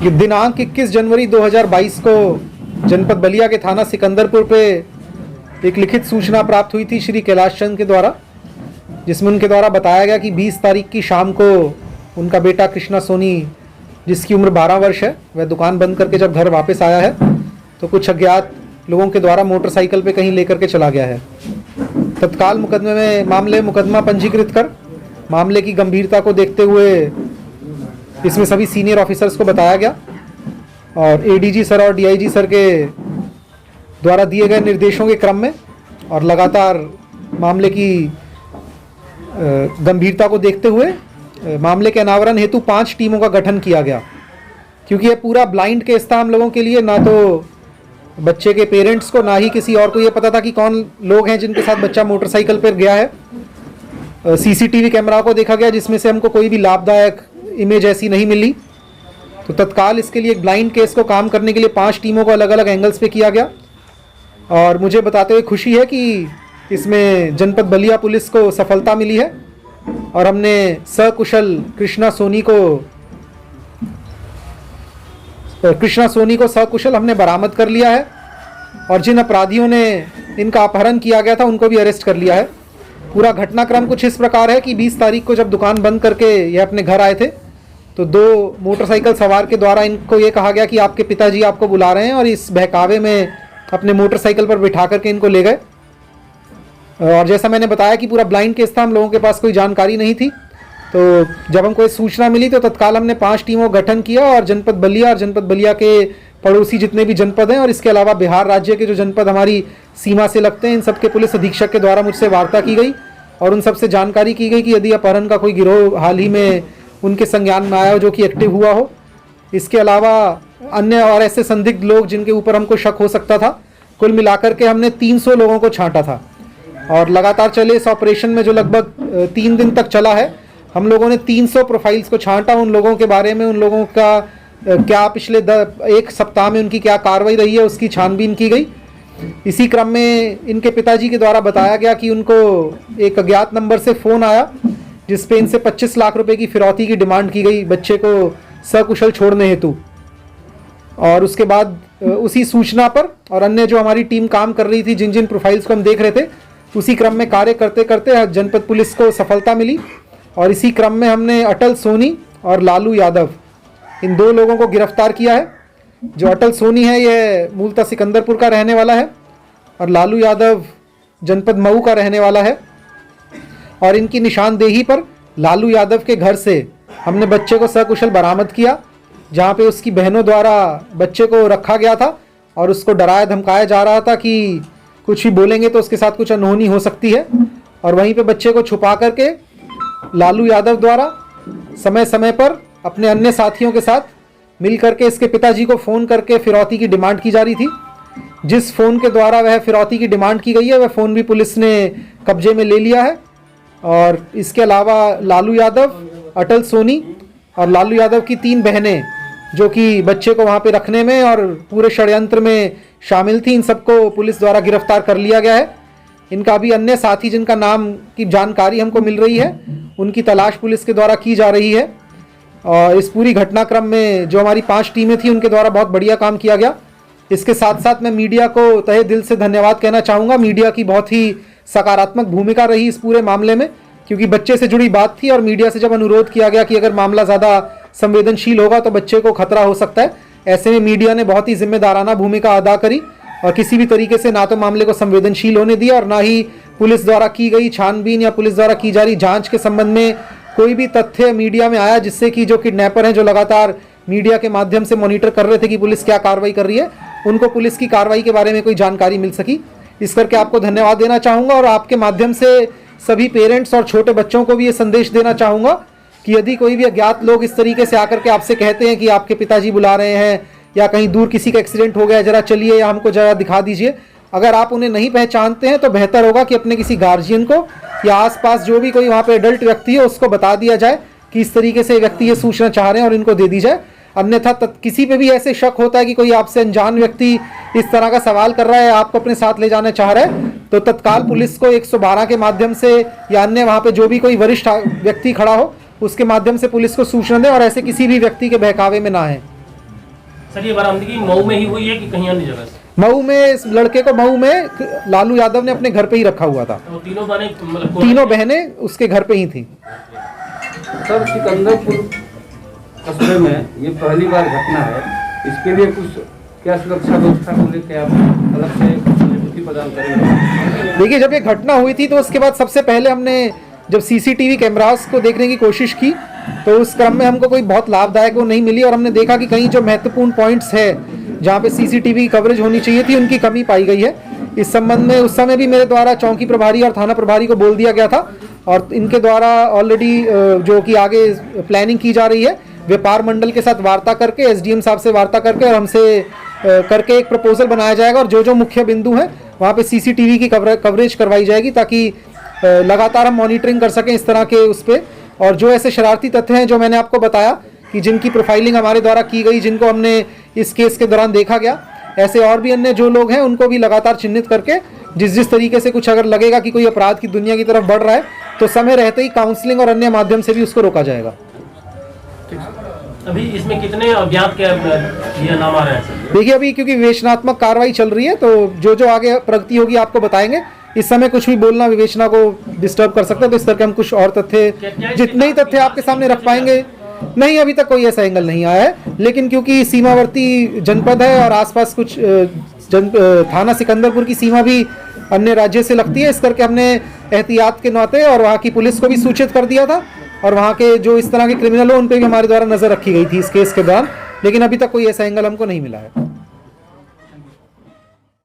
ये दिनांक 21 जनवरी 2022 को जनपद बलिया के थाना सिकंदरपुर पे एक लिखित सूचना प्राप्त हुई थी श्री कैलाश चंद के द्वारा, जिसमें उनके द्वारा बताया गया कि 20 तारीख की शाम को उनका बेटा कृष्णा सोनी, जिसकी उम्र 12 वर्ष है, वह दुकान बंद करके जब घर वापस आया है तो कुछ अज्ञात लोगों के द्वारा मोटरसाइकिल पे कहीं लेकर के चला गया है। तत्काल मुकदमा पंजीकृत कर मामले की गंभीरता को देखते हुए इसमें सभी सीनियर ऑफिसर्स को बताया गया और एडीजी सर और डीआईजी सर के द्वारा दिए गए निर्देशों के क्रम में और लगातार मामले की गंभीरता को देखते हुए मामले के अनावरण हेतु 5 टीमों का गठन किया गया। क्योंकि ये पूरा ब्लाइंड केस था हम लोगों के लिए, ना तो बच्चे के पेरेंट्स को ना ही किसी और को ये पता था कि कौन लोग हैं जिनके साथ बच्चा मोटरसाइकिल पर गया है। सीसीटीवी कैमरा को देखा गया जिसमें से हमको कोई भी लाभदायक इमेज ऐसी नहीं मिली। तो तत्काल इसके लिए एक ब्लाइंड केस को काम करने के लिए 5 टीमों को अलग अलग एंगल्स पे किया गया और मुझे बताते हुए खुशी है कि इसमें जनपद बलिया पुलिस को सफलता मिली है और हमने सकुशल कृष्णा सोनी को सकुशल हमने बरामद कर लिया है और जिन अपराधियों ने इनका अपहरण किया गया था उनको भी अरेस्ट कर लिया है। पूरा घटनाक्रम कुछ इस प्रकार है कि 20 तारीख को जब दुकान बंद करके ये अपने घर आए थे तो 2 मोटरसाइकिल सवार के द्वारा इनको ये कहा गया कि आपके पिताजी आपको बुला रहे हैं और इस बहकावे में अपने मोटरसाइकिल पर बिठा करके इनको ले गए। और जैसा मैंने बताया कि पूरा ब्लाइंड केस था, हम लोगों के पास कोई जानकारी नहीं थी। तो जब हमको ये सूचना मिली तो तत्काल हमने 5 टीमों का गठन किया और जनपद बलिया के पड़ोसी जितने भी जनपद हैं और इसके अलावा बिहार राज्य के जो जनपद हमारी सीमा से लगते हैं, इन सबके पुलिस अधीक्षक के द्वारा मुझसे वार्ता की गई और उन सबसे जानकारी की गई कि यदि अपहरण का कोई गिरोह हाल ही में उनके संज्ञान में आया हो जो कि एक्टिव हुआ हो, इसके अलावा अन्य और ऐसे संदिग्ध लोग जिनके ऊपर हमको शक हो सकता था, कुल मिलाकर के हमने 300 लोगों को छांटा था। और लगातार चले इस ऑपरेशन में जो लगभग 3 दिन तक चला है, हम लोगों ने 300 प्रोफाइल्स को छांटा। उन लोगों के बारे में, उन लोगों का क्या पिछले 1 सप्ताह में उनकी क्या कार्रवाई रही है उसकी छानबीन की गई। इसी क्रम में इनके पिताजी के द्वारा बताया गया कि उनको एक अज्ञात नंबर से फ़ोन आया जिस पे इनसे 25 लाख रुपए की फिरौती की डिमांड की गई बच्चे को सकुशल छोड़ने हेतु। और उसके बाद उसी सूचना पर और अन्य जो हमारी टीम काम कर रही थी, जिन जिन प्रोफाइल्स को हम देख रहे थे, उसी क्रम में कार्य करते करते जनपद पुलिस को सफलता मिली और इसी क्रम में हमने अटल सोनी और लालू यादव, इन 2 लोगों को गिरफ्तार किया है। जो अटल सोनी है ये मूलतः सिकंदरपुर का रहने वाला है और लालू यादव जनपद मऊ का रहने वाला है। और इनकी निशानदेही पर लालू यादव के घर से हमने बच्चे को सकुशल बरामद किया, जहाँ पे उसकी बहनों द्वारा बच्चे को रखा गया था और उसको डराया धमकाया जा रहा था कि कुछ भी बोलेंगे तो उसके साथ कुछ अनहोनी हो सकती है। और वहीं पे बच्चे को छुपा करके लालू यादव द्वारा समय समय पर अपने अन्य साथियों के साथ मिल करके इसके पिताजी को फ़ोन करके फिरौती की डिमांड की जा रही थी। जिस फ़ोन के द्वारा वह फिरौती की डिमांड की गई है, वह फ़ोन भी पुलिस ने कब्जे में ले लिया है। और इसके अलावा लालू यादव, अटल सोनी और लालू यादव की 3 बहनें जो कि बच्चे को वहाँ पे रखने में और पूरे षड्यंत्र में शामिल थी, इन सबको पुलिस द्वारा गिरफ्तार कर लिया गया है। इनका भी अन्य साथी जिनका नाम की जानकारी हमको मिल रही है, उनकी तलाश पुलिस के द्वारा की जा रही है। और इस पूरी घटनाक्रम में जो हमारी 5 टीमें थी उनके द्वारा बहुत बढ़िया काम किया गया। इसके साथ साथ मैं मीडिया को तहे दिल से धन्यवाद कहना चाहूँगा। मीडिया की बहुत ही सकारात्मक भूमिका रही इस पूरे मामले में, क्योंकि बच्चे से जुड़ी बात थी और मीडिया से जब अनुरोध किया गया कि अगर मामला ज़्यादा संवेदनशील होगा तो बच्चे को खतरा हो सकता है, ऐसे में मीडिया ने बहुत ही जिम्मेदाराना भूमिका अदा करी और किसी भी तरीके से ना तो मामले को संवेदनशील होने दिया और ना ही पुलिस द्वारा की गई छानबीन या पुलिस द्वारा की जा रही जांच के संबंध में कोई भी तथ्य मीडिया में आया जिससे कि जो किडनैपर हैं, जो लगातार मीडिया के माध्यम से मॉनिटर कर रहे थे कि पुलिस क्या कार्रवाई कर रही है, उनको पुलिस की कार्रवाई के बारे में कोई जानकारी मिल सकी। इस करके आपको धन्यवाद देना चाहूँगा और आपके माध्यम से सभी पेरेंट्स और छोटे बच्चों को भी ये संदेश देना चाहूँगा कि यदि कोई भी अज्ञात लोग इस तरीके से आकर के आपसे कहते हैं कि आपके पिताजी बुला रहे हैं या कहीं दूर किसी का एक्सीडेंट हो गया, जरा चलिए या हमको जरा दिखा दीजिए, अगर आप उन्हें नहीं पहचानते हैं तो बेहतर होगा कि अपने किसी गार्जियन को या आसपास जो भी कोई वहाँ पे एडल्ट व्यक्ति है उसको बता दिया जाए कि इस तरीके से व्यक्ति ये सूचना चाह रहे हैं और इनको दे दी जाए। अन्यथा किसी पे भी ऐसे शक होता है कि कोई आपसे अनजान व्यक्ति इस तरह का सवाल कर रहा है, आपको अपने साथ ले जाना चाह रहा है, तो तत्काल पुलिस को 112 के माध्यम से या अन्य वहाँ पे जो भी कोई वरिष्ठ व्यक्ति खड़ा हो उसके माध्यम से पुलिस को सूचना दें और ऐसे किसी भी व्यक्ति के बहकावे में ना आए। सर ये बरामदगी मऊ में ही हुई है कि कहीं अन्य जगह से? मऊ में, इस लड़के को मऊ में लालू यादव ने अपने घर पे ही रखा हुआ था। तो तीनों बहनें उसके घर पे ही थी। सर सिकंदरपुर कस्बे में ये पहली बार घटना है, इसके लिए कुछ क्या सुरक्षा व्यवस्था को लेकर आप अलग से अनुभूति प्रदान करेंगे? देखिए, जब ये घटना हुई थी तो उसके बाद सबसे पहले हमने जब सीसीटीवी कैमरास को देखने की कोशिश की तो उस क्रम में हमको कोई बहुत लाभदायक वो नहीं मिली और हमने देखा कि कहीं जो महत्वपूर्ण पॉइंट्स है जहाँ पे सीसीटीवी कवरेज होनी चाहिए थी उनकी कमी पाई गई है। इस संबंध में उस समय भी मेरे द्वारा चौकी प्रभारी और थाना प्रभारी को बोल दिया गया था और इनके द्वारा ऑलरेडी जो कि आगे प्लानिंग की जा रही है, व्यापार मंडल के साथ वार्ता करके, एसडीएम साहब से वार्ता करके और हमसे करके एक प्रपोजल बनाया जाएगा और जो मुख्य बिंदु हैं वहाँ पे सीसीटीवी की कवरेज करवाई जाएगी ताकि लगातार हम मॉनिटरिंग कर सकें इस तरह के उस पर। और जो ऐसे शरारती तथ्य हैं जो मैंने आपको बताया कि जिनकी प्रोफाइलिंग हमारे द्वारा की गई, जिनको हमने इस केस के दौरान देखा गया, ऐसे और भी अन्य जो लोग हैं उनको भी लगातार चिन्हित करके जिस तरीके से कुछ अगर लगेगा कि कोई अपराध की दुनिया की तरफ बढ़ रहा है तो समय रहते ही काउंसलिंग और अन्य माध्यम से भी उसको रोका जाएगा। अभी इसमें कितने अज्ञात के ये नाम आ रहे हैं? देखिए, अभी क्योंकि विवेचनात्मक कार्रवाई चल रही है तो जो आगे प्रगति होगी आपको बताएंगे। इस समय कुछ भी बोलना विवेचना को डिस्टर्ब कर सकता है, तो इस करके हम कुछ और तथ्य, जितने ही तथ्य आपके सामने रख पाएंगे। नहीं, अभी तक कोई ऐसा एंगल नहीं आया है, लेकिन क्योंकि सीमावर्ती जनपद है और आसपास कुछ थाना सिकंदरपुर की सीमा भी अन्य राज्य से लगती है, इस करके हमने एहतियात के नाते और वहाँ की पुलिस को भी सूचित कर दिया था और वहाँ के जो इस तरह के क्रिमिनल हो उन पर भी हमारे द्वारा नजर रखी गई थी इस केस के दौरान, लेकिन अभी तक कोई ऐसा एंगल हमको नहीं मिला है।